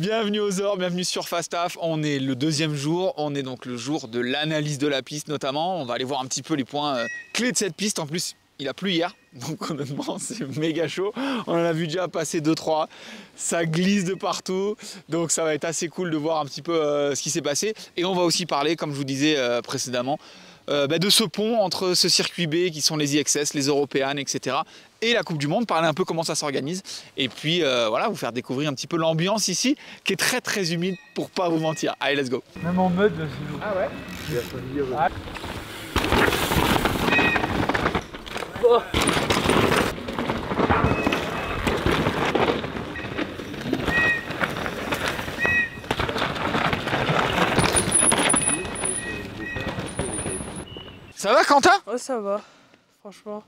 Bienvenue aux Ors, bienvenue sur Fastaf. On est le deuxième jour, on est donc le jour de l'analyse de la piste notamment. On va aller voir un petit peu les points clés de cette piste. En plus, il a plu hier, donc honnêtement c'est méga chaud. On en a vu déjà passer 2-3, ça glisse de partout. Donc ça va être assez cool de voir un petit peu ce qui s'est passé. Et on va aussi parler, comme je vous disais précédemment, de ce pont entre ce circuit B qui sont les IXS, les Européennes, etc. et la Coupe du Monde, parler un peu comment ça s'organise et puis voilà, vous faire découvrir un petit peu l'ambiance ici qui est très très humide pour pas vous mentir. Allez, let's go. Même en mode c'est lourd. Ah ouais. Il a fallu dire. Ah. Oh. Ça va Quentin? Oh ça va, franchement.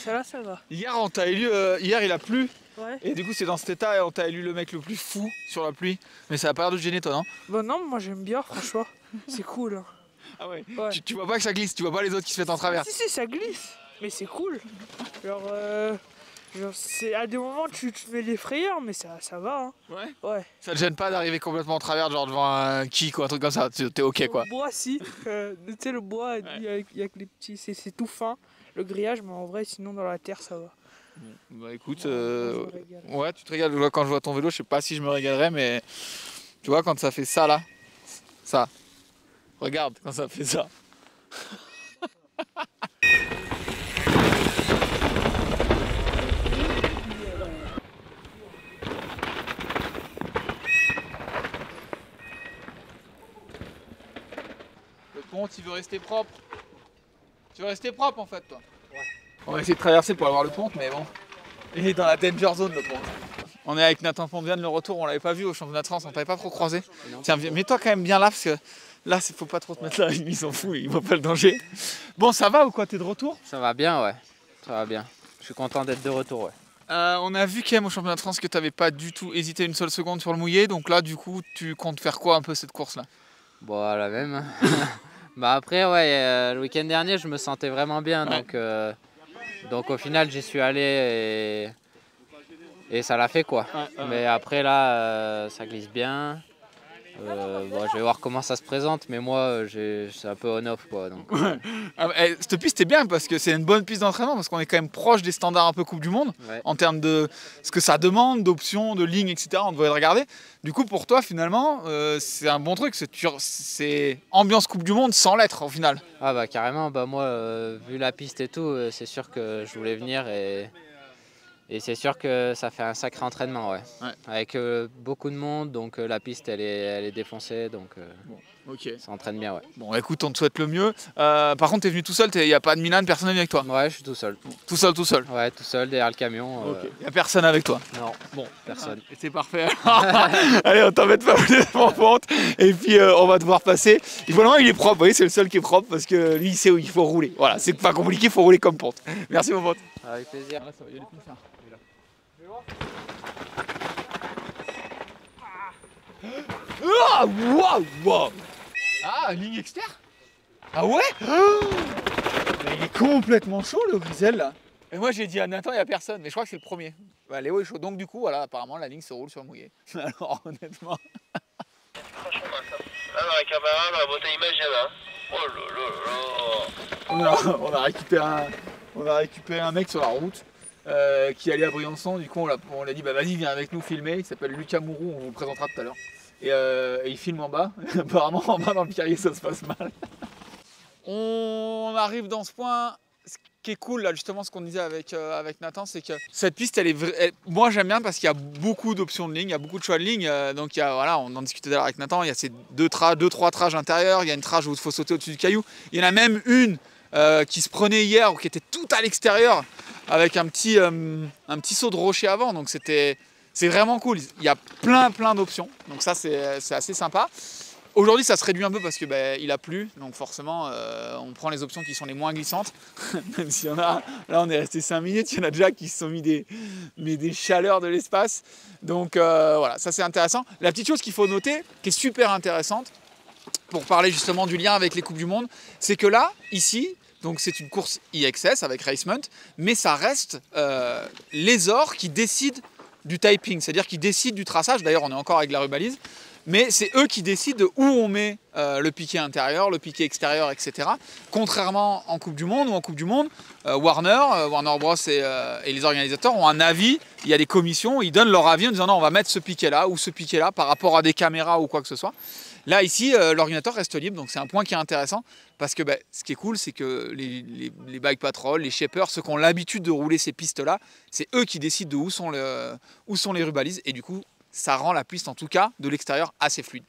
Ça va. Hier on t'a élu, hier il a plu. Ouais. Et du coup c'est dans cet état et on t'a élu le mec le plus fou sur la pluie. Mais ça a pas l'air de te gêner toi, non? Bah non, moi j'aime bien franchement. C'est cool. Hein. Ah ouais, Ouais. Tu vois pas que ça glisse, tu vois pas les autres qui se mettent en travers. Si ça glisse, mais c'est cool. Genre c'est à des moments tu te mets les frayeurs, mais ça va. Hein. Ouais. Ouais. Ça te gêne pas d'arriver complètement en travers, genre devant un kick ou un truc comme ça, t'es ok quoi. Le bois si, tu sais le bois, il y a que les petits, c'est tout fin. Le grillage, mais en vrai sinon dans la terre ça va. Bah écoute, Je me régale. ouais tu te régales. Quand je vois ton vélo, je sais pas si je me régalerais, mais tu vois quand ça fait ça là, ça, regarde quand ça fait ça. Le pont, il veut rester propre. Tu veux rester propre en fait toi. Ouais. On va essayer de traverser pour avoir le pont, mais bon. Il est dans la danger zone le pont. On est avec Nathan Pontviane, le retour, on l'avait pas vu au championnat de France, on t'avait pas trop croisé. Tiens, mets-toi quand même bien là parce que là, faut pas trop te mettre là, il s'en fout, il voit pas le danger. Bon, ça va ou quoi, t'es de retour? Ça va bien, ouais. Ça va bien. Je suis content d'être de retour, ouais. On a vu quand même au championnat de France que t'avais pas du tout hésité une seule seconde sur le mouillé, donc là, du coup, tu comptes faire quoi un peu cette course-là? Bon, la même. Bah après, ouais, le week-end dernier, je me sentais vraiment bien, Ouais. donc au final, j'y suis allé et ça l'a fait quoi. Ouais. Mais après là, ça glisse bien. Bon, je vais voir comment ça se présente, mais moi, c'est un peu on-off quoi. Donc, Ouais. Cette piste est bien parce que c'est une bonne piste d'entraînement parce qu'on est quand même proche des standards un peu Coupe du Monde ouais. en termes de ce que ça demande, d'options, de lignes, etc. On devrait le regarder. Du coup, pour toi, finalement, c'est un bon truc. C'est ambiance Coupe du Monde sans l'être au final. Ah bah carrément, bah moi, vu la piste et tout, c'est sûr que je voulais venir et c'est sûr que ça fait un sacré entraînement, ouais. Ouais. Avec beaucoup de monde, donc la piste elle est défoncée, donc Ok. ça entraîne bien, ouais. Bon, écoute, on te souhaite le mieux. Par contre, t'es venu tout seul, il n'y a pas de Milan, personne n'est avec toi. Ouais, je suis tout seul. Tout seul. Ouais, tout seul derrière le camion. Ok. Il n'y a personne avec toi. Non, Bon, personne. c'est parfait. Allez, on t'embête pas plus en pente. Et puis, on va devoir passer. Vraiment, il est propre. Vous voyez, c'est le seul qui est propre parce que lui, il sait où il faut rouler. Voilà, c'est pas compliqué, il faut rouler comme pente. Merci, mon pote. Avec plaisir. Ah, waouh. Ah, ligne externe. Ah ouais. Mais il est complètement chaud le Grisel là. Et moi j'ai dit à Nathan il n'y a personne, mais je crois que c'est le premier. Bah, Léo est chaud, donc du coup voilà, apparemment la ligne se roule sur le mouillé. Alors honnêtement. Franchement, là, dans la caméra, dans la boîte à images, il y en a un. Oh là là là. On a récupéré un mec sur la route qui allait à Briançon, du coup on l'a dit bah vas-y viens avec nous filmer, il s'appelle Lucas Mourou, on vous le présentera tout à l'heure. Et il filme en bas, apparemment en bas dans le Pierrier ça se passe mal. On arrive dans ce point, ce qui est cool là justement ce qu'on disait avec Nathan, c'est que cette piste moi j'aime bien parce qu'il y a beaucoup d'options de ligne, il y a beaucoup de choix de ligne, donc il y a, voilà, on en discutait d'ailleurs avec Nathan, il y a ces deux, trois trages intérieures, il y a une trage où il faut sauter au-dessus du caillou, il y en a même une qui se prenait hier ou qui était tout à l'extérieur avec un petit saut de rocher avant, donc c'est vraiment cool, il y a plein d'options, donc ça c'est assez sympa. Aujourd'hui ça se réduit un peu parce que il a plu, donc forcément on prend les options qui sont les moins glissantes, même s'il y en a, là on est resté 5 minutes, il y en a déjà qui se sont mis des chaleurs de l'espace, donc voilà, ça c'est intéressant. La petite chose qu'il faut noter, qui est super intéressante, pour parler justement du lien avec les Coupes du Monde, c'est que là, ici, donc c'est une course IXS avec Racemont, mais ça reste les Ors qui décident du typing, c'est-à-dire qu'ils décident du traçage. D'ailleurs, on est encore avec la rubalise, mais c'est eux qui décident de où on met le piquet intérieur, le piquet extérieur, etc. Contrairement en Coupe du Monde, ou en Coupe du Monde, Warner Bros et les organisateurs ont un avis, il y a des commissions, ils donnent leur avis en disant non, on va mettre ce piquet là ou ce piquet là par rapport à des caméras ou quoi que ce soit. Là, ici, l'ordinateur reste libre, donc c'est un point qui est intéressant, parce que ce qui est cool, c'est que les bike patrol, les shapers, ceux qui ont l'habitude de rouler ces pistes-là, c'est eux qui décident de où sont les rubalises, et du coup, ça rend la piste, en tout cas, de l'extérieur, assez fluide.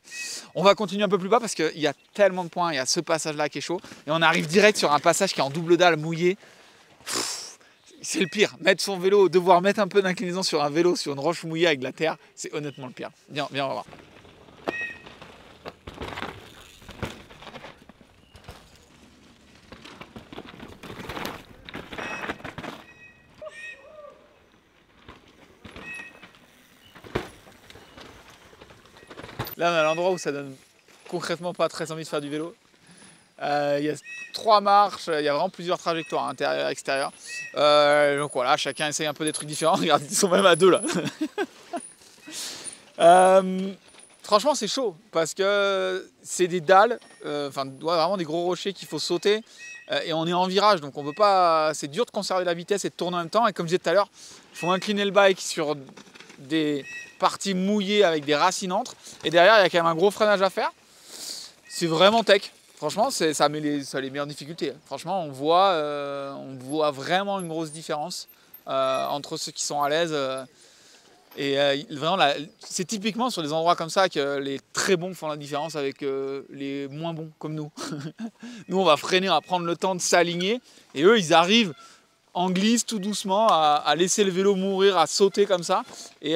On va continuer un peu plus bas, parce qu'il y a tellement de points, il y a ce passage-là qui est chaud, et on arrive direct sur un passage qui est en double dalle, mouillé. C'est le pire, mettre son vélo, devoir mettre un peu d'inclinaison sur un vélo, sur une roche mouillée avec de la terre, c'est honnêtement le pire. Viens, on va voir. Là, on est à l'endroit où ça donne concrètement pas très envie de faire du vélo. Il y a 3 marches, il y a vraiment plusieurs trajectoires, intérieur, extérieur. Donc voilà, chacun essaye un peu des trucs différents. Regarde, ils sont même à 2 là. Franchement, c'est chaud parce que c'est des dalles, vraiment des gros rochers qu'il faut sauter. Et on est en virage, donc on veut pas. C'est dur de conserver la vitesse et de tourner en même temps. Et comme je disais tout à l'heure, il faut incliner le bike sur des parties mouillées avec des racines entre, et derrière il y a quand même un gros freinage à faire. C'est vraiment tech, franchement ça les met en difficulté. Franchement on voit vraiment une grosse différence entre ceux qui sont à l'aise vraiment c'est typiquement sur des endroits comme ça que les très bons font la différence avec les moins bons comme nous. Nous on va freiner, on va prendre le temps de s'aligner, et eux ils arrivent en glisse tout doucement, à laisser le vélo mourir, à sauter comme ça. Et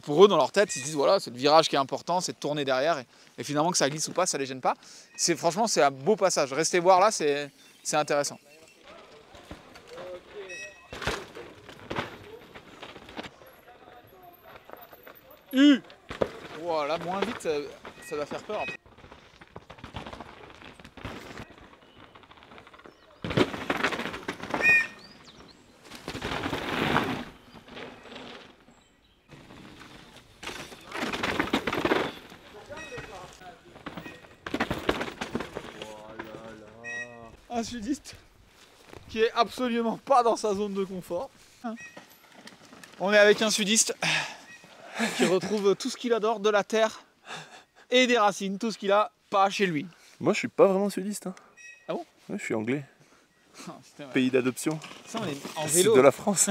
pour eux, dans leur tête, ils se disent voilà, c'est le virage qui est important, c'est de tourner derrière. Et finalement, que ça glisse ou pas, ça les gêne pas. Franchement, c'est un beau passage. Restez voir là, c'est intéressant. Voilà, moins vite, ça va faire peur après. Un sudiste qui est absolument pas dans sa zone de confort. On est avec un sudiste qui retrouve tout ce qu'il adore, de la terre et des racines, tout ce qu'il a pas chez lui. Moi je suis pas vraiment sudiste. Hein. Ah bon? Ouais, je suis anglais. Oh, putain, ouais. Pays d'adoption. Ça, on est en Sud vélo. de la France.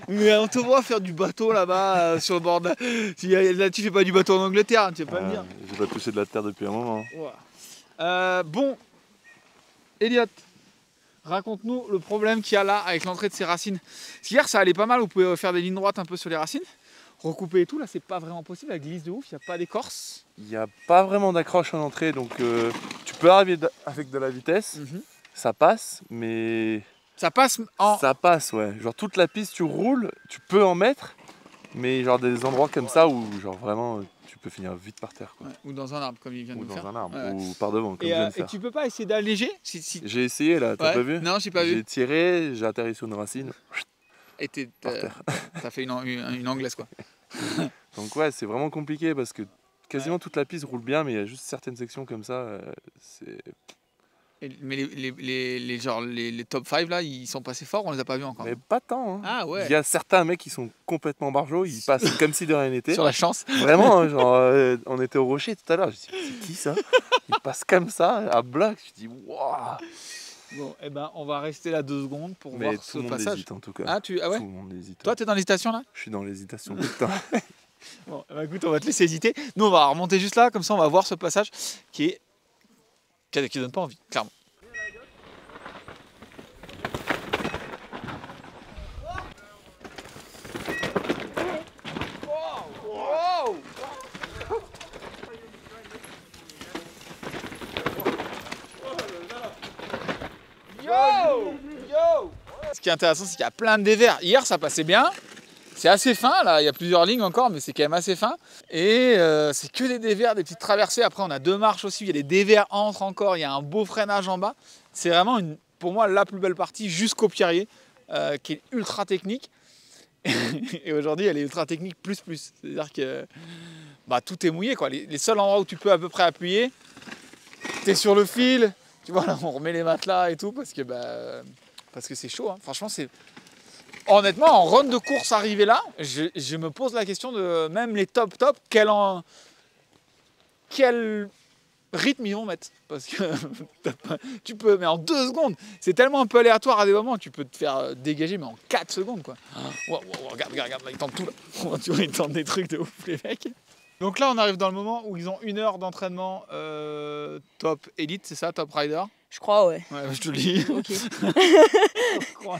Mais on te voit faire du bateau là-bas sur le bord de là, tu fais pas du bateau en Angleterre, hein, tu vas pas me dire. J'ai pas touché de la terre depuis un moment. Ouais. Bon, Elliot, raconte-nous le problème qu'il y a là avec l'entrée de ces racines. Parce qu'hier ça allait pas mal, vous pouvez faire des lignes droites un peu sur les racines, recouper et tout, là c'est pas vraiment possible, la glisse de ouf, il n'y a pas d'écorce. Il n'y a pas vraiment d'accroche en entrée, donc tu peux arriver avec de la vitesse, ça passe, mais... Ça passe en... Ça passe, ouais. Genre toute la piste, tu roules, tu peux en mettre, mais genre des endroits comme ça où genre vraiment tu peux finir vite par terre. Quoi. Ouais, ou dans un arbre comme il vient de Ou nous dans faire. un arbre, Ouais. ou par devant comme je viens de faire. Et tu peux pas essayer d'alléger J'ai essayé là, t'as Ouais. pas vu? Non, j'ai pas vu. J'ai tiré, j'ai atterri sur une racine. Et t'as fait une anglaise quoi. Donc ouais, c'est vraiment compliqué parce que quasiment toute la piste roule bien, mais il y a juste certaines sections comme ça, c'est... Mais les top 5 là, ils sont passés forts, on les a pas vus encore. Mais pas tant, hein. Ah ouais. Il y a certains mecs qui sont complètement barjots, ils passent comme si de rien n'était. Sur la chance. Vraiment, hein, genre, on était au rocher tout à l'heure, je me suis dit, c'est qui ça? Ils passent comme ça, à bloc, je me dis, waouh! Bon, eh ben, on va rester là 2 secondes pour Mais voir tout ce le monde passage. hésite en tout cas. Ah ouais. Tout le monde hésite. Toi, t'es dans l'hésitation là? Je suis dans l'hésitation tout le temps. Bon, bah écoute, on va te laisser hésiter. Nous, on va remonter juste là, comme ça, on va voir ce passage qui donne pas envie, clairement. Ce qui est intéressant, c'est qu'il y a plein de dévers. Hier, ça passait bien. C'est assez fin, là, il y a plusieurs lignes encore, mais c'est quand même assez fin. Et c'est que des dévers, des petites traversées. Après, on a 2 marches aussi, il y a des dévers entre encore, il y a un beau freinage en bas. C'est vraiment, pour moi, la plus belle partie jusqu'au Pierrier, qui est ultra technique. Et aujourd'hui, elle est ultra technique plus. C'est-à-dire que bah, tout est mouillé, quoi. Les seuls endroits où tu peux à peu près appuyer, t'es sur le fil. Tu vois, là, on remet les matelas et tout parce que c'est chaud. Hein. Franchement, c'est... Honnêtement, en run de course arrivé là, je me pose la question de même les top, quel rythme ils vont mettre. Parce que tu peux, mais en 2 secondes, c'est tellement un peu aléatoire à des moments, tu peux te faire dégager, mais en 4 secondes, quoi. Wow, regarde, là, ils tentent tout, là. Tu vois, ils tentent des trucs de ouf, les mecs. Donc là, on arrive dans le moment où ils ont 1 heure d'entraînement top élite, c'est ça, top rider? Je crois, ouais. Ouais, je te le dis. Ok.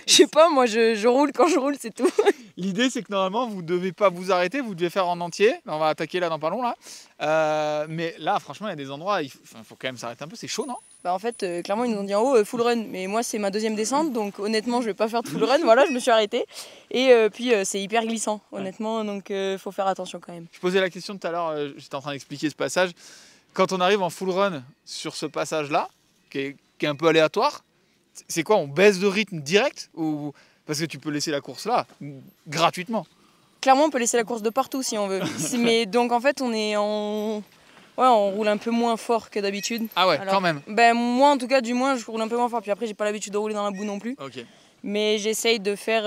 Je sais pas, moi je roule quand je roule, c'est tout. L'idée, c'est que normalement, vous ne devez pas vous arrêter, vous devez faire en entier. On va attaquer là dans pas long, là. Mais là, franchement, il y a des endroits, il faut quand même s'arrêter un peu. C'est chaud, non? Bah en fait, clairement, ils nous ont dit en haut full run. Mais moi, c'est ma 2e descente, donc honnêtement, je vais pas faire de full run. Voilà, je me suis arrêtée. Et puis, c'est hyper glissant, honnêtement, donc faut faire attention quand même. Je posais la question tout à l'heure, j'étais en train d'expliquer ce passage. Quand on arrive en full run sur ce passage-là, qui est un peu aléatoire, c'est quoi? On baisse de rythme direct ou... Parce que tu peux laisser la course là, gratuitement. Clairement, on peut laisser la course de partout si on veut. Mais donc en fait, on est en... Ouais, on roule un peu moins fort que d'habitude. Ah ouais, alors, quand même. Ben moi, en tout cas, du moins, je roule un peu moins fort. Puis après, j'ai pas l'habitude de rouler dans la boue non plus. Ok. Mais j'essaye de faire,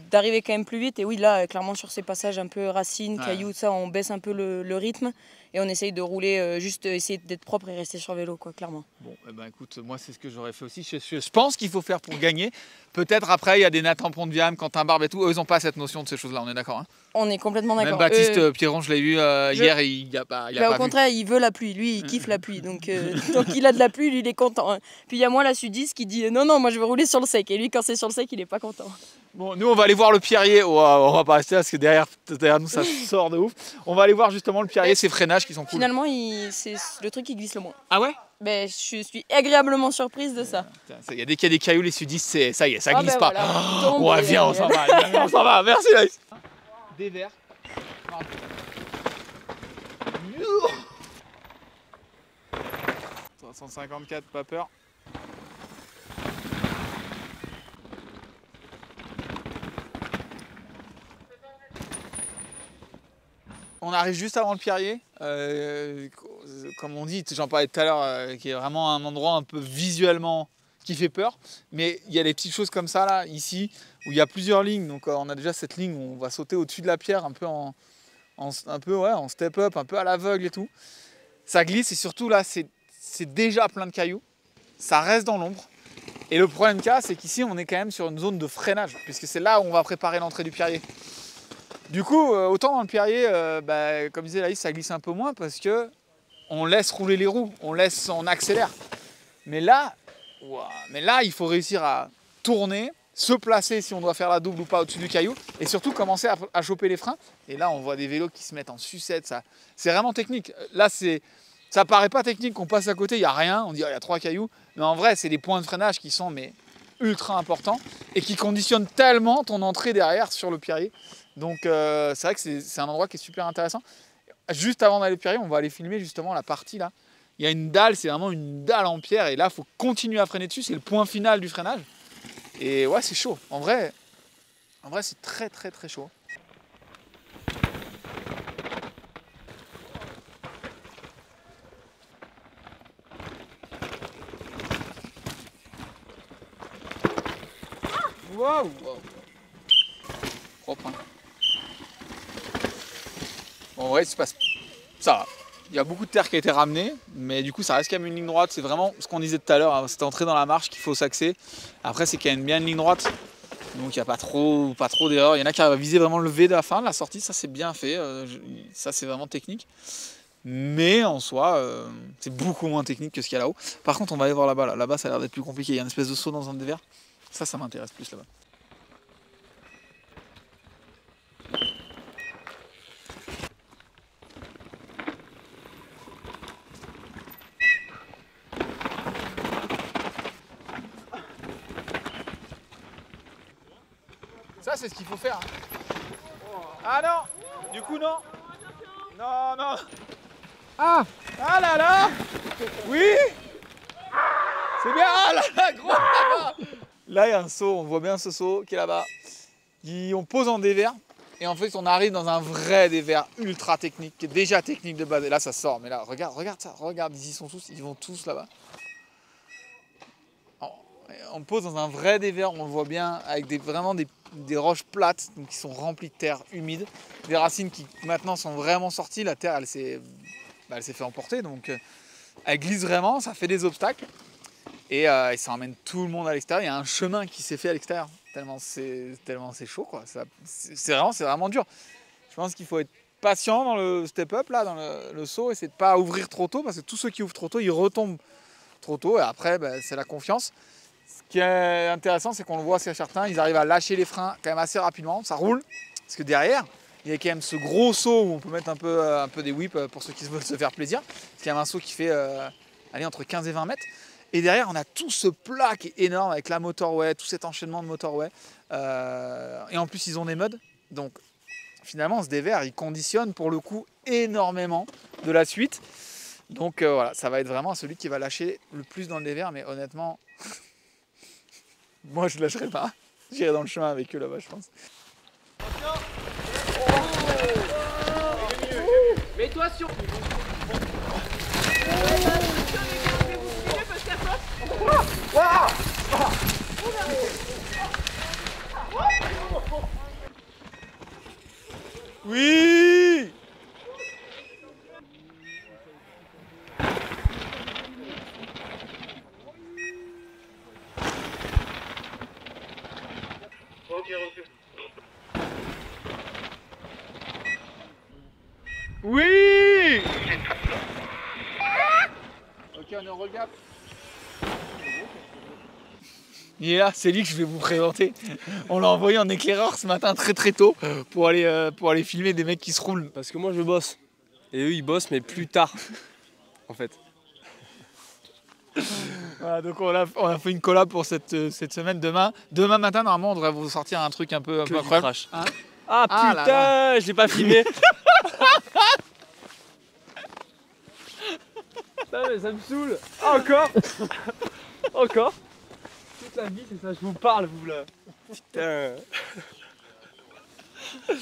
d'arriver quand même plus vite. Et oui, là, clairement, sur ces passages un peu racines, cailloux, ça, on baisse un peu le rythme. Et on essaye de rouler, juste essayer d'être propre et rester sur vélo, quoi, clairement. Bon, eh ben, écoute, moi, c'est ce que j'aurais fait aussi. Je pense qu'il faut faire pour gagner. Peut-être après, il y a des Nathan Pont-de-Viam, Quentin Barbe et tout. Eux, ils n'ont pas cette notion de ces choses-là, on est d'accord, hein? On est complètement d'accord. Même Baptiste Pierron, je l'ai vu hier, il n'a pas, au contraire, il veut la pluie. Lui, il kiffe la pluie. Donc, tant qu'il a de la pluie, lui, il est content. Hein. Puis il y a moi, la sudiste, qui dit non, moi, je veux rouler sur le sec. Et lui, quand c'est sur le sec, il n'est pas content. Bon, nous, on va aller voir le Pierrier. On va pas rester là parce que derrière nous, ça sort de ouf. On va aller voir justement le Pierrier, ses freinages qui sont cool. Finalement, c'est le truc qui glisse le moins. Ah ouais? Ben, je suis agréablement surprise de ça. Il y a des cas des cailloux, les sudistes, ça y est, ça glisse ben pas. Voilà. Ouais, viens, on s'en va. On s'en va. Merci, Laïs. Des verres. 354, pas peur. On arrive juste avant le Pierrier, comme on dit, j'en parlais tout à l'heure, qui est vraiment un endroit un peu visuellement qui fait peur. Mais il y a des petites choses comme ça là, ici, où il y a plusieurs lignes. Donc on a déjà cette ligne où on va sauter au-dessus de la pierre, un peu en step-up, un peu à l'aveugle et tout. Ça glisse et surtout là, c'est déjà plein de cailloux. Ça reste dans l'ombre. Et le problème qu'il y a, c'est qu'ici, on est quand même sur une zone de freinage, puisque c'est là où on va préparer l'entrée du Pierrier. Du coup, autant dans le Pierrier, comme disait Laïs, ça glisse un peu moins parce que on laisse rouler les roues, on accélère. Mais là, il faut réussir à tourner, se placer si on doit faire la double ou pas au-dessus du caillou, et surtout commencer à choper les freins. Et là, on voit des vélos qui se mettent en sucette. C'est vraiment technique. Là, ça paraît pas technique, on passe à côté, il n'y a rien, on dit il y a 3 cailloux. Mais en vrai, c'est des points de freinage qui sont ultra importants et qui conditionnent tellement ton entrée derrière sur le Pierrier. Donc c'est vrai que c'est un endroit qui est super intéressant. Juste avant d'aller au Pierrier, on va aller filmer justement la partie là. Il y a une dalle, c'est vraiment une dalle en pierre et là il faut continuer à freiner dessus, c'est le point final du freinage. Et ouais, c'est chaud. En vrai c'est très très très chaud. Waouh, propre, hein. Bon, en vrai, ça va. Il y a beaucoup de terre qui a été ramenée, mais du coup, ça reste quand même une ligne droite. C'est vraiment ce qu'on disait tout à l'heure, hein, c'était entrer dans la marche qu'il faut s'axer. Après, c'est quand même bien une ligne droite, donc il n'y a pas trop d'erreurs. Il y en a qui arrivent à viser vraiment le V de la fin, de la sortie, ça c'est bien fait. Ça, c'est vraiment technique. Mais en soi, c'est beaucoup moins technique que ce qu'il y a là-haut. Par contre, on va aller voir là-bas. Là-bas, ça a l'air d'être plus compliqué. Il y a une espèce de saut dans un dévers. Ça m'intéresse plus là-bas. Ça, c'est ce qu'il faut faire. Ah non! Du coup, non! Non! Ah là là! Oui! C'est bien! Ah là là, gros là-bas! Là, il y a un saut, on voit bien ce saut qui est là-bas. On pose en dévers. Et en fait, on arrive dans un vrai dévers ultra technique, qui est déjà technique de base. Et là, ça sort. Mais là, regarde ça. Regarde, ils y sont tous. Ils vont tous là-bas. On pose dans un vrai dévers, on le voit bien, avec vraiment des roches plates, donc qui sont remplies de terre humide. Des racines qui maintenant sont vraiment sorties. La terre, elle s'est fait emporter. Donc, elle glisse vraiment, ça fait des obstacles. Et ça emmène tout le monde à l'extérieur. Il y a un chemin qui s'est fait à l'extérieur. Tellement c'est chaud, quoi. C'est vraiment dur. Je pense qu'il faut être patient dans le step-up, là, dans le saut, et c'est de ne pas ouvrir trop tôt, parce que tous ceux qui ouvrent trop tôt, ils retombent trop tôt, et après, c'est la confiance. Ce qui est intéressant, c'est qu'on le voit chez certains, ils arrivent à lâcher les freins quand même assez rapidement, ça roule, parce que derrière, il y a quand même ce gros saut où on peut mettre un peu des whips pour ceux qui veulent se faire plaisir. C'est quand même un saut qui fait entre 15 et 20 mètres. Et derrière, on a tout ce plat qui est énorme avec la motorway, tout cet enchaînement de motorway. Et en plus, ils ont des mods. Donc, finalement, ce dévers, il conditionne pour le coup énormément de la suite. Donc, voilà, ça va être vraiment celui qui va lâcher le plus dans le dévers. Mais honnêtement, moi, je ne lâcherai pas. J'irai dans le chemin avec eux là-bas, je pense. Mets-toi sur... Oui! Ok, reçu. Oui! Ok, on regarde. Il est là, c'est lui que je vais vous présenter. On l'a envoyé en éclaireur ce matin très tôt pour aller filmer des mecs qui se roulent. Parce que moi je bosse. Et eux ils bossent mais plus tard. En fait. Voilà, donc on a fait une collab pour cette semaine. Demain matin, normalement, on devrait vous sortir un truc un peu incroyable. Crash. Hein? Ah Ah putain, là là. je l'ai pas filmé. Putain mais ça me saoule. Encore. Encore. Toute la vie c'est ça, je vous parle vous là. Putain.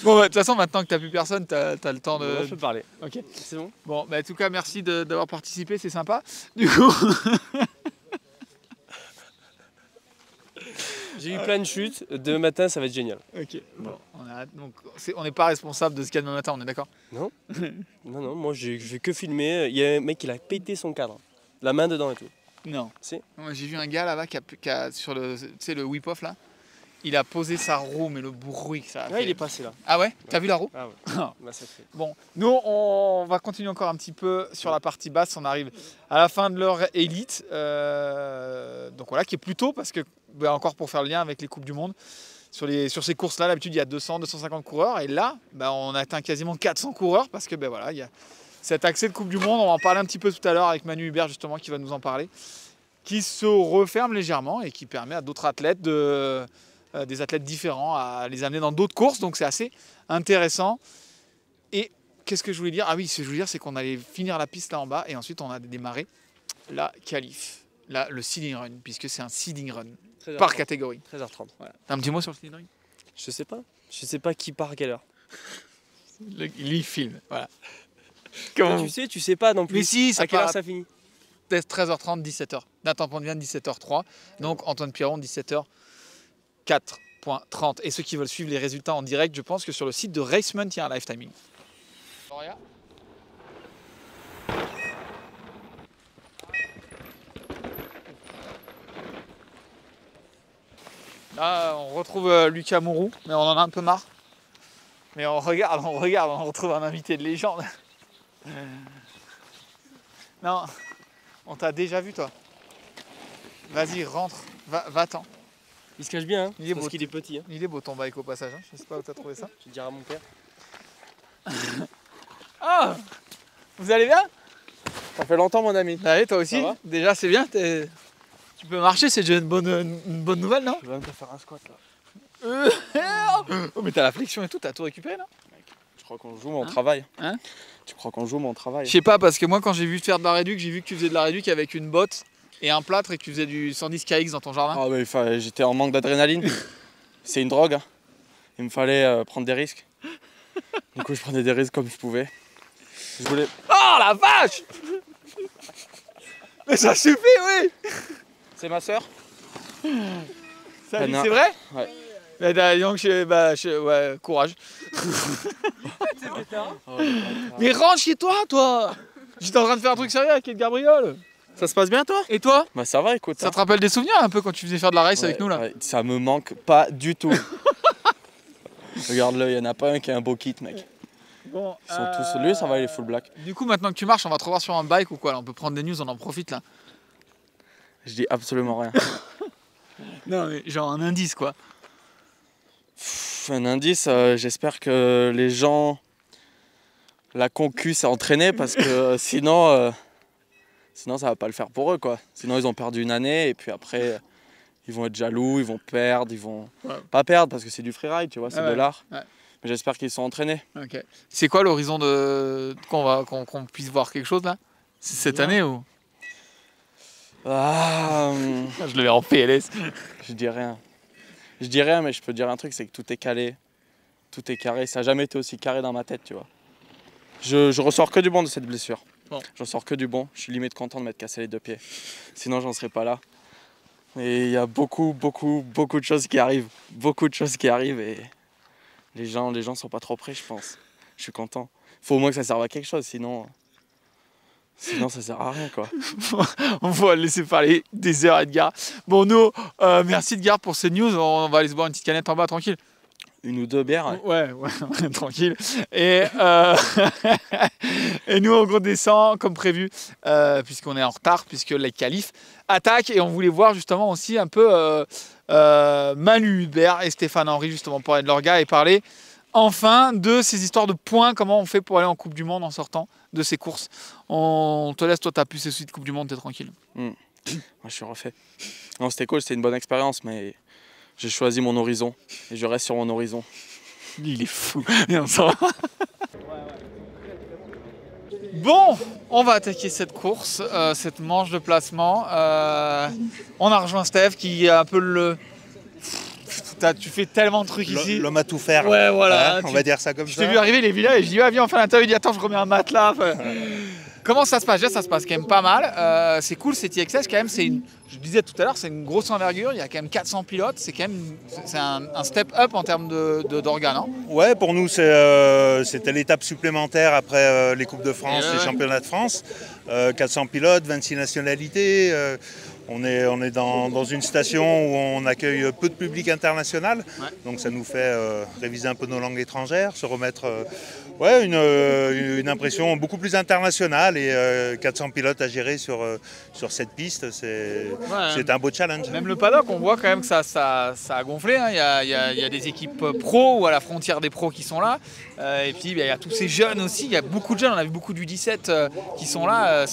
Bon, de toute façon, maintenant que t'as plus personne, t'as le temps de... Moi, je peux parler. Ok. C'est bon. Bon, en tout cas, merci d'avoir participé, c'est sympa. Du coup... J'ai eu plein de chutes, demain matin ça va être génial. Ok, bon, on n'est pas responsable de ce qu'il y a demain matin, on est d'accord? Non. Non, moi je vais que filmer. Il y a un mec qui a pété son cadre. La main dedans et tout. Non. Si. Moi, j'ai vu un gars là-bas qui a sur le whip-off là, il a posé sa roue, mais le bruit que ça a fait. Ouais, il est passé là. Ah ouais? T'as vu la roue? Ah ouais. Bah, ça fait. Bon, nous on va continuer encore un petit peu sur la partie basse, on arrive à la fin de l'heure élite, donc voilà, qui est plus tôt parce que, encore pour faire le lien avec les Coupes du Monde, sur ces courses-là, d'habitude il y a 200-250 coureurs, et là, on atteint quasiment 400 coureurs parce que voilà, il y a cet accès de Coupe du Monde, on va en parler un petit peu tout à l'heure avec Manu Hubert justement qui va nous en parler, qui se referme légèrement et qui permet à d'autres athlètes des athlètes différents à les amener dans d'autres courses, donc c'est assez intéressant. Et qu'est-ce que je voulais dire? Ah oui, ce que je voulais dire, c'est qu'on allait finir la piste là en bas et ensuite on a démarré la qualif, là, le seeding run, puisque c'est un seeding run 13h30. par catégorie. 13h30. Voilà. T'as un petit mot sur le seeding run? Je sais pas qui part à quelle heure. Il filme, voilà. Toi, tu sais pas non plus. Mais si, ça à quelle heure part ça finit? 13h30, 17h. Nathan Pontevin, 17h03. Donc Antoine Piron, 17h04.30. Et ceux qui veulent suivre les résultats en direct, je pense que sur le site de Racement, il y a un live timing. Là, on retrouve Lucas Mourou, mais on en a un peu marre. Mais on regarde, on retrouve un invité de légende. Non, on t'a déjà vu toi. Vas-y, rentre, va-t'en. Il se cache bien, hein, Il est parce beau. qu'il est petit. Hein. Il est beau ton bike au passage, hein. Je sais pas où t'as trouvé ça. Je vais dire à mon père. Ah, vous allez bien? Ça fait longtemps mon ami. Allez, toi aussi. Ça va? Déjà, c'est bien. Tu peux marcher, c'est déjà une bonne nouvelle, non? Je vais même te faire un squat là. Oh, mais t'as la flexion et tout, t'as tout récupéré là? Tu crois qu'on joue mon travail? Hein? Tu crois qu'on joue mon travail? Je sais pas, parce que moi, quand j'ai vu te faire de la réduc, j'ai vu que tu faisais de la réduc avec une botte et un plâtre et que tu faisais du 110 kx dans ton jardin. Ah mais j'étais en manque d'adrénaline. C'est une drogue. Hein. il me fallait prendre des risques. Du coup, je prenais des risques comme je pouvais. Je voulais... Oh la vache! Mais ça suffit, oui! C'est ma sœur. Salut, Non. c'est vrai? Ouais. Bah, donc, ouais, courage. Mais rentre chez toi, toi! J'étais en train de faire un truc sérieux avec Edgar Briol. Ça se passe bien, toi? Et toi? Bah ça va, écoute. Ça te rappelle des souvenirs un peu quand tu faisais faire de la race avec nous là? Ouais, ça me manque pas du tout. Regarde-le, il y en a pas un qui a un beau kit, mec. Bon, Ils sont tous... Lui, ça va, il est full black. Du coup, maintenant que tu marches, on va te revoir sur un bike ou quoi là? On peut prendre des news, on en profite là. Je dis absolument rien. Non, mais genre un indice quoi. Un indice, j'espère que les gens, la concu s'est entraînée parce que sinon ça va pas le faire pour eux quoi. Sinon ils ont perdu une année et puis après ils vont être jaloux, ils vont perdre, ils vont pas perdre parce que c'est du freeride, tu vois, c'est de l'art. Ouais. Mais j'espère qu'ils sont entraînés. Ok. C'est quoi l'horizon de qu'on puisse voir quelque chose là? C'est cette année ou? Je le vais en PLS. Je dis rien. Je dis rien, mais je peux dire un truc, c'est que tout est calé, tout est carré. Ça n'a jamais été aussi carré dans ma tête, tu vois. Je ressors que du bon de cette blessure. Bon. Je ressors que du bon. Je suis limite content de m'être cassé les 2 pieds. Sinon, j'en serais pas là. Et il y a beaucoup de choses qui arrivent. Beaucoup de choses qui arrivent et les gens sont pas trop prêts, je pense. Je suis content. Faut au moins que ça serve à quelque chose, sinon ça sert à rien, quoi. On va le laisser parler des heures, Edgar. Bon, nous, merci Edgar pour ces news. On va aller se boire une petite canette en bas, tranquille. 1 ou 2 bières. Ouais, tranquille. Et, et nous, on redescend comme prévu, puisqu'on est en retard, puisque les qualifs attaquent. Et on voulait voir justement aussi un peu Manu Hubert et Stéphane Henry, justement, pour être leur gars et parler enfin de ces histoires de points. Comment on fait pour aller en Coupe du Monde en sortant de ces courses. On te laisse, toi, t'as pu ces suites Coupe du Monde, t'es tranquille. Moi, je suis refait. Non, c'était cool, c'était une bonne expérience, mais j'ai choisi mon horizon et je reste sur mon horizon. Il est fou. Bon, on va attaquer cette course, cette manche de placement. On a rejoint Steph qui est un peu le... Tu fais tellement de trucs ici. L'homme à tout faire. Ouais, voilà. On va dire ça comme ça. Je t'ai vu arriver les villas et je dis viens, on fait l'interview. Il dit attends, je remets un matelas. Comment ça se passe? Déjà, ça se passe quand même pas mal. C'est cool, cette IXS quand même. Je disais tout à l'heure, c'est une grosse envergure. Il y a quand même 400 pilotes. C'est quand même un step up en termes d'organes. Hein. Ouais, pour nous, c'était l'étape supplémentaire après les Coupes de France, les Championnats de France. 400 pilotes, 26 nationalités. On est dans une station où on accueille peu de public international, donc ça nous fait réviser un peu nos langues étrangères, se remettre une impression beaucoup plus internationale et 400 pilotes à gérer sur cette piste, c'est un beau challenge. Même le paddock, on voit quand même que ça a gonflé, hein. Il y a des équipes pros ou à la frontière des pros qui sont là, et puis il y a tous ces jeunes aussi, il y a beaucoup de jeunes, on a vu beaucoup du 17 qui sont là,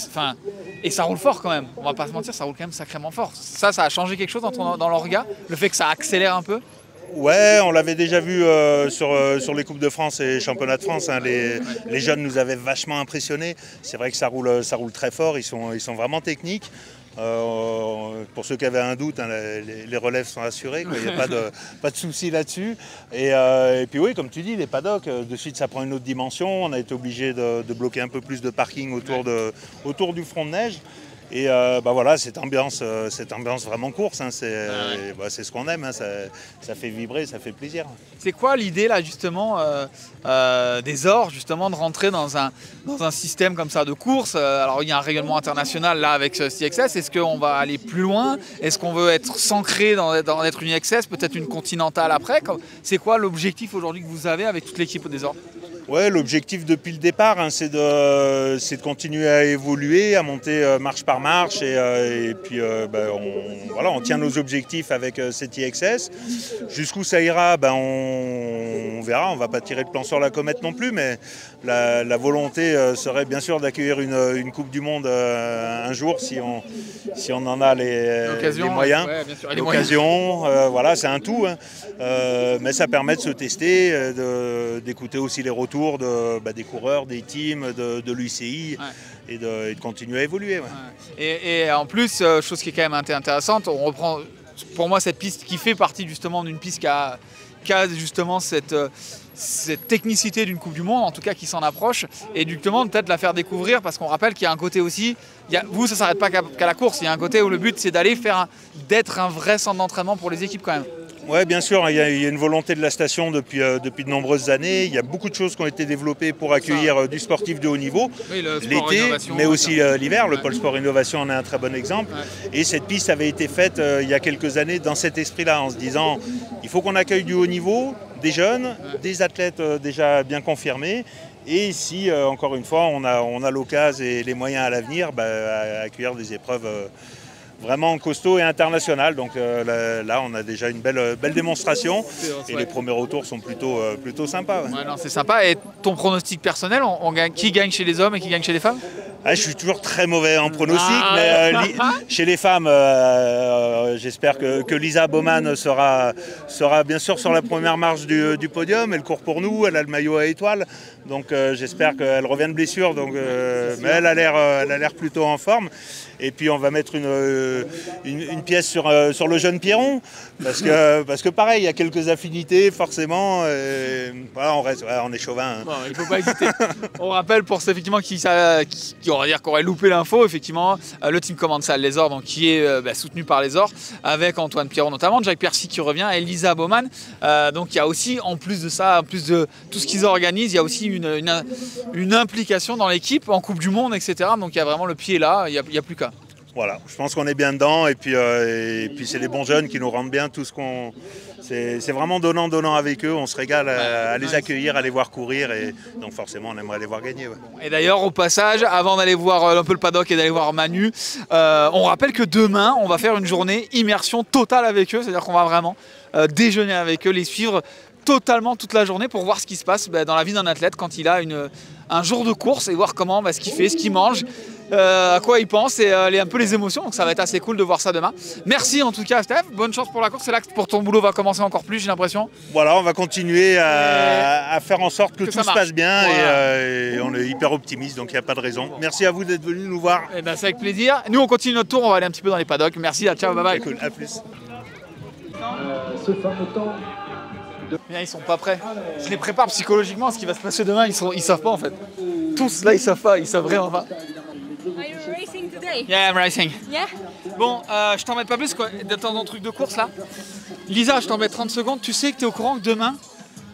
et ça roule fort quand même, on va pas se mentir, ça roule quand même sacrément fort. Ça a changé quelque chose dans l'orga, le fait que ça accélère un peu? Ouais, on l'avait déjà vu sur les Coupes de France et Championnats de France. Hein, les jeunes nous avaient vachement impressionnés. C'est vrai que ça roule très fort, ils sont vraiment techniques. Pour ceux qui avaient un doute, hein, les relèves sont assurées, il n'y a pas de souci là-dessus. Et puis oui, comme tu dis, les paddocks, de suite ça prend une autre dimension. On a été obligé de bloquer un peu plus de parking autour du front de neige. Et voilà, cette ambiance vraiment course, hein, c'est ce qu'on aime, hein, ça fait vibrer, ça fait plaisir. C'est quoi l'idée là justement des ORS, justement de rentrer dans un système comme ça de course? Alors il y a un rayonnement international là avec ce IXS, est-ce qu'on va aller plus loin? Est-ce qu'on veut être s'ancrer dans être une IXS, peut-être une continentale après? C'est quoi l'objectif aujourd'hui que vous avez avec toute l'équipe des ORS? Ouais, l'objectif depuis le départ, hein, c'est de continuer à évoluer, à monter marche par marche et puis on tient nos objectifs avec cette IXS. Jusqu'où ça ira, on verra, on ne va pas tirer le plan sur la comète non plus, mais la volonté serait bien sûr d'accueillir une Coupe du Monde un jour si on en a les moyens. Ouais, bien sûr, l'occasion, voilà, c'est un tout, hein. Mais ça permet de se tester, d'écouter aussi les retours des coureurs, des teams, de l'UCI et de continuer à évoluer. Ouais. Et en plus, chose qui est quand même intéressante, on reprend pour moi cette piste qui fait partie justement d'une piste qui a justement cette technicité d'une Coupe du Monde, en tout cas qui s'en approche, et justement peut-être la faire découvrir, parce qu'on rappelle qu'il y a un côté aussi, vous ça ne s'arrête pas qu'à la course, il y a un côté où le but c'est d'aller d'être un vrai centre d'entraînement pour les équipes quand même. Oui, bien sûr, il y a une volonté de la station depuis de nombreuses années. Il y a beaucoup de choses qui ont été développées pour accueillir du sportif de haut niveau, oui, l'été, mais aussi l'hiver. Le pôle sport innovation en est un très bon exemple. Ouais. Et cette piste avait été faite il y a quelques années dans cet esprit-là, en se disant il faut qu'on accueille du haut niveau, des jeunes, des athlètes déjà bien confirmés. Et si, encore une fois, on a l'occasion et les moyens à l'avenir, à accueillir des épreuves vraiment costaud et international. Donc là, on a déjà une belle démonstration et les premiers retours sont plutôt sympas. Ouais. Ouais, non, c'est sympa. Et ton pronostic personnel, qui gagne chez les hommes et qui gagne chez les femmes? Je suis toujours très mauvais en pronostic, mais chez les femmes, j'espère que Lisa Baumann sera bien sûr sur la première marche du podium. Elle court pour nous, elle a le maillot à étoiles, donc j'espère qu'elle revient de blessure. Donc, mais elle a l'air plutôt en forme. Et puis on va mettre une pièce sur le jeune Pierron, parce que pareil, il y a quelques affinités forcément. Voilà, on est chauvin. Hein. Bon, il ne faut pas hésiter. On rappelle pour ceux effectivement qui auraient loupé l'info, effectivement, le team Commensal Les Ors, donc qui est soutenu par Les Ors, avec Antoine Pierron notamment, Jack Percy qui revient, et Lisa Baumann. Donc il y a aussi, en plus de ça, en plus de tout ce qu'ils organisent, il y a aussi une implication dans l'équipe en Coupe du Monde, etc. Donc il y a vraiment le pied là, il n'y a plus qu'à. Voilà, je pense qu'on est bien dedans et puis c'est les bons jeunes qui nous rendent bien tout ce qu'on... C'est vraiment donnant avec eux, on se régale à les accueillir, à les voir courir et donc forcément on aimerait les voir gagner. Ouais. Et d'ailleurs au passage, avant d'aller voir un peu le paddock et d'aller voir Manu, on rappelle que demain on va faire une journée immersion totale avec eux, c'est-à-dire qu'on va vraiment déjeuner avec eux, les suivre totalement toute la journée pour voir ce qui se passe dans la vie d'un athlète quand il a un jour de course et voir comment, ce qu'il fait, ce qu'il mange, à quoi il pense et un peu les émotions. Donc ça va être assez cool de voir ça demain. Merci en tout cas Steph, bonne chance pour la course. C'est là que pour ton boulot va commencer encore plus, j'ai l'impression. Voilà, on va continuer à faire en sorte que tout se passe bien. Voilà. Et on est hyper optimiste, donc il n'y a pas de raison. Merci à vous d'être venus nous voir. Et c'est avec plaisir. Nous on continue notre tour, on va aller un petit peu dans les paddocks. Merci, ciao, bye bye. Cool, à plus. Ce fameux temps. Ils sont pas prêts. Je les prépare psychologiquement à ce qui va se passer demain. Ils savent pas en fait. Tous là ils savent pas, ils savent vraiment pas. Are you racing today? Yeah, I'm racing. Yeah. Bon, je t'embête pas plus d'être dans ton truc de course là. Lisa, je t'embête 30 secondes. Tu sais que tu es au courant que demain,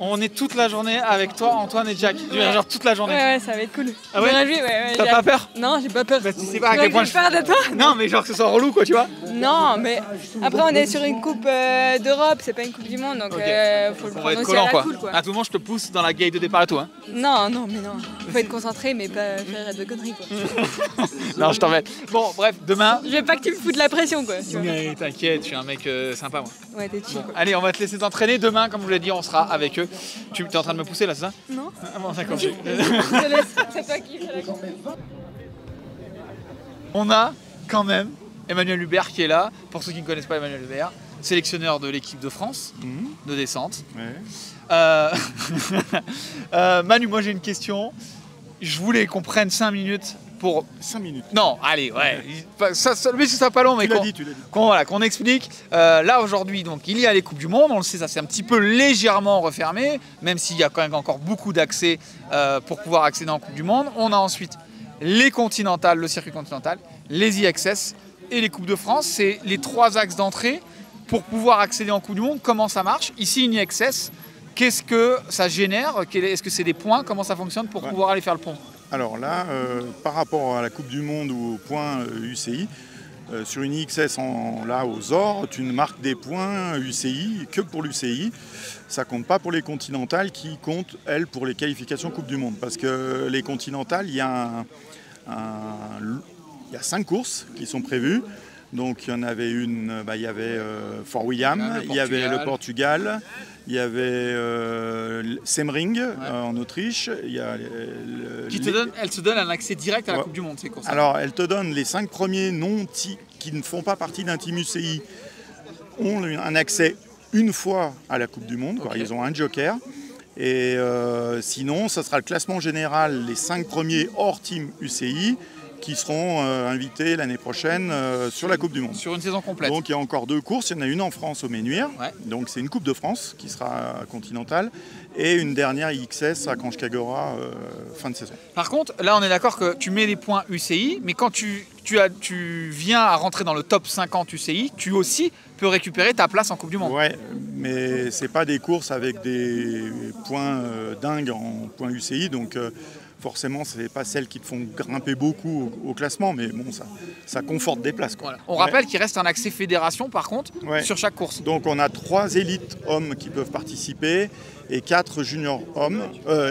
on est toute la journée avec toi, Antoine et Jack. Genre toute la journée. Ouais, ça va être cool. Ah ouais? Ouais, t'as pas peur? Non, j'ai pas peur. Tu sais pas à quel point j'ai peur de toi? Non, mais genre que ce soit relou quoi, tu vois? Non, mais après on est sur une coupe d'Europe, c'est pas une coupe du monde, donc faut le prendre aussi à la cool quoi. À tout moment, je te pousse dans la grille de départ et tout. Hein. Non, mais non. Faut être concentré, mais pas faire de conneries quoi. Non, je t'embête. Bon, bref, demain. Je veux pas que tu me foutes la pression quoi. Mais t'inquiète, je suis un mec sympa moi. Ouais, t'es chill. Bon, allez, on va te laisser t'entraîner. Demain, comme je vous l'ai dit, on sera avec eux. Tu es en train de me pousser là, c'est ça? Non. Ah bon, d'accord. Je te laisse, c'est toi qui fais la course. On a quand même Emmanuel Hubert qui est là. Pour ceux qui ne connaissent pas Emmanuel Hubert, sélectionneur de l'équipe de France de descente. Ouais. Manu, moi j'ai une question. Je voulais qu'on prenne 5 minutes pour... 5 minutes. Non, allez, ouais. Ça sera pas long, mais qu'on explique. Là, aujourd'hui, donc, il y a les Coupes du Monde. On le sait, ça c'est un petit peu légèrement refermé, même s'il y a quand même encore beaucoup d'accès pour pouvoir accéder en Coupe du Monde. On a ensuite les continentales, le circuit continental, les IXS et les Coupes de France. C'est les 3 axes d'entrée pour pouvoir accéder en Coupe du Monde. Comment ça marche? Ici, une IXS, qu'est-ce que ça génère? Est-ce que c'est des points? Comment ça fonctionne pour pouvoir aller faire le pont? Alors là, par rapport à la Coupe du Monde ou au point UCI, sur une IXS là aux Ors, tu ne marques des points UCI que pour l'UCI. Ça compte pas pour les continentales qui comptent, elles, pour les qualifications Coupe du Monde. Parce que les continentales, il y a 5 courses qui sont prévues. Donc il y en avait une, il y avait Fort William, il y avait le Portugal, il y avait Semmering en Autriche. Il y a elle se donne un accès direct à la Coupe du Monde, c'est quoi ça? Alors elle te donne les 5 premiers qui ne font pas partie d'un team UCI ont un accès une fois à la Coupe du Monde, okay. Ils ont un joker. Et sinon, ça sera le classement général, les 5 premiers hors team UCI. qui seront invités l'année prochaine sur la Coupe du Monde. Sur une saison complète. Donc il y a encore 2 courses, il y en a une en France au Ménuire, ouais. Donc c'est une Coupe de France qui sera continentale, et une dernière XS à Kranjskagora fin de saison. Par contre, là on est d'accord que tu mets les points UCI, mais quand tu viens à rentrer dans le top 50 UCI, tu aussi peux récupérer ta place en Coupe du Monde. Ouais, mais c'est pas des courses avec des points dingues en points UCI, donc forcément, ce n'est pas celles qui te font grimper beaucoup au classement, mais bon, ça conforte des places, quoi. Voilà. On rappelle qu'il reste un accès fédération, par contre, sur chaque course. Donc on a 3 élites hommes qui peuvent participer et 4 juniors hommes,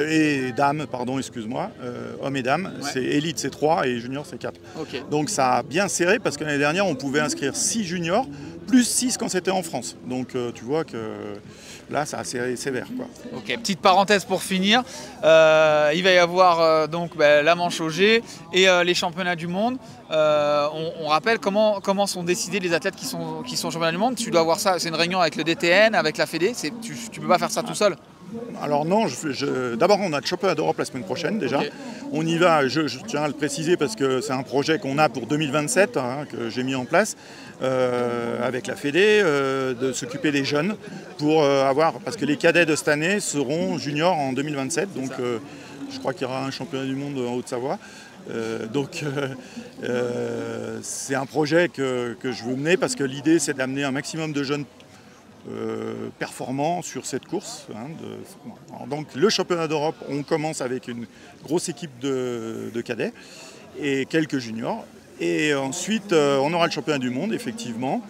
et dames, pardon, excuse-moi, hommes et dames. Ouais. C'est élite, c'est 3 et juniors, c'est 4. Okay. Donc ça a bien serré parce que l'année dernière, on pouvait inscrire 6 juniors, plus 6 quand c'était en France. Donc tu vois que là, ça a serré sévère, quoi. Ok, petite parenthèse pour finir. Il va y avoir donc la manche au G et les championnats du monde. On rappelle comment sont décidés les athlètes qui sont championnats du monde. Tu dois avoir ça, c'est une réunion avec le DTN, avec la Fédé. Tu peux pas faire ça tout seul. Alors non, d'abord on a le championnat d'Europe la semaine prochaine déjà. Okay. On y va, je tiens à le préciser parce que c'est un projet qu'on a pour 2027, que j'ai mis en place avec la Fédé, de s'occuper des jeunes pour parce que les cadets de cette année seront juniors en 2027, donc je crois qu'il y aura un championnat du monde en Haute-Savoie. C'est un projet que je veux mener parce que l'idée c'est d'amener un maximum de jeunes performants sur cette course. Donc le championnat d'Europe, on commence avec une grosse équipe de cadets et quelques juniors. Et ensuite, on aura le championnat du monde, effectivement.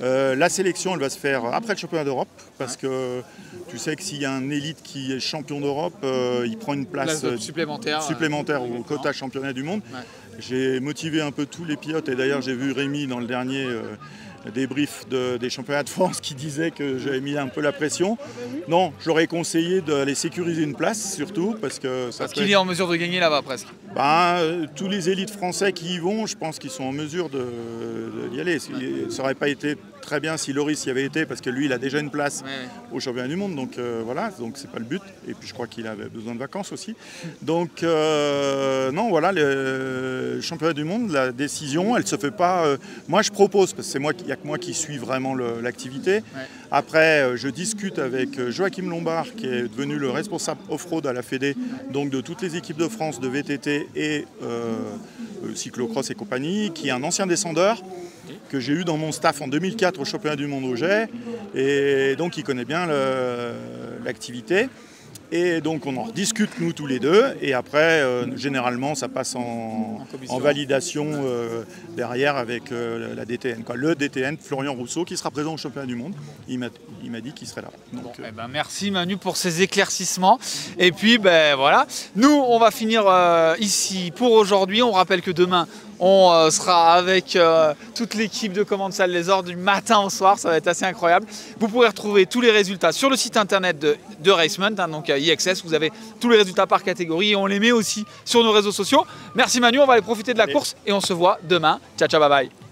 La sélection, elle va se faire après le championnat d'Europe, parce que tu sais que s'il y a un élite qui est champion d'Europe, il prend une place supplémentaire au quota championnat du monde. Ouais. J'ai motivé un peu tous les pilotes, et d'ailleurs j'ai vu Rémi dans le dernier débrief des championnats de France qui disait que j'avais mis un peu la pression. Non, j'aurais conseillé d'aller sécuriser une place, surtout, parce qu'il est en mesure de gagner là-bas, presque. Tous les élites français qui y vont, je pense qu'ils sont en mesure d'y aller. Ça n'aurait pas été très bien si Loris y avait été, parce que lui, il a déjà une place au championnat du monde, donc voilà, donc c'est pas le but. Et puis je crois qu'il avait besoin de vacances aussi. Donc non, voilà, le championnat du monde, la décision, elle se fait pas. Moi, je propose, parce que il n'y a que moi qui suis vraiment l'activité. Ouais. Après, je discute avec Joachim Lombard, qui est devenu le responsable off-road à la Fédé, donc de toutes les équipes de France de VTT et cyclocross et compagnie, qui est un ancien descendeur que j'ai eu dans mon staff en 2004 au championnat du monde au Jet, et donc il connaît bien l'activité. Et donc on en discute nous tous les deux, et après généralement ça passe en validation derrière avec la DTN, quoi. Le DTN, Florian Rousseau, qui sera présent au championnat du monde. Il m'a dit qu'il serait là. Donc, merci Manu pour ces éclaircissements. Et puis voilà, nous on va finir ici pour aujourd'hui. On rappelle que demain on sera avec toute l'équipe de Commande Salle Les Ors du matin au soir, ça va être assez incroyable. Vous pourrez retrouver tous les résultats sur le site internet de Racement, donc IXS, vous avez tous les résultats par catégorie et on les met aussi sur nos réseaux sociaux. Merci Manu, on va aller profiter de la course et on se voit demain. Ciao, ciao, bye bye.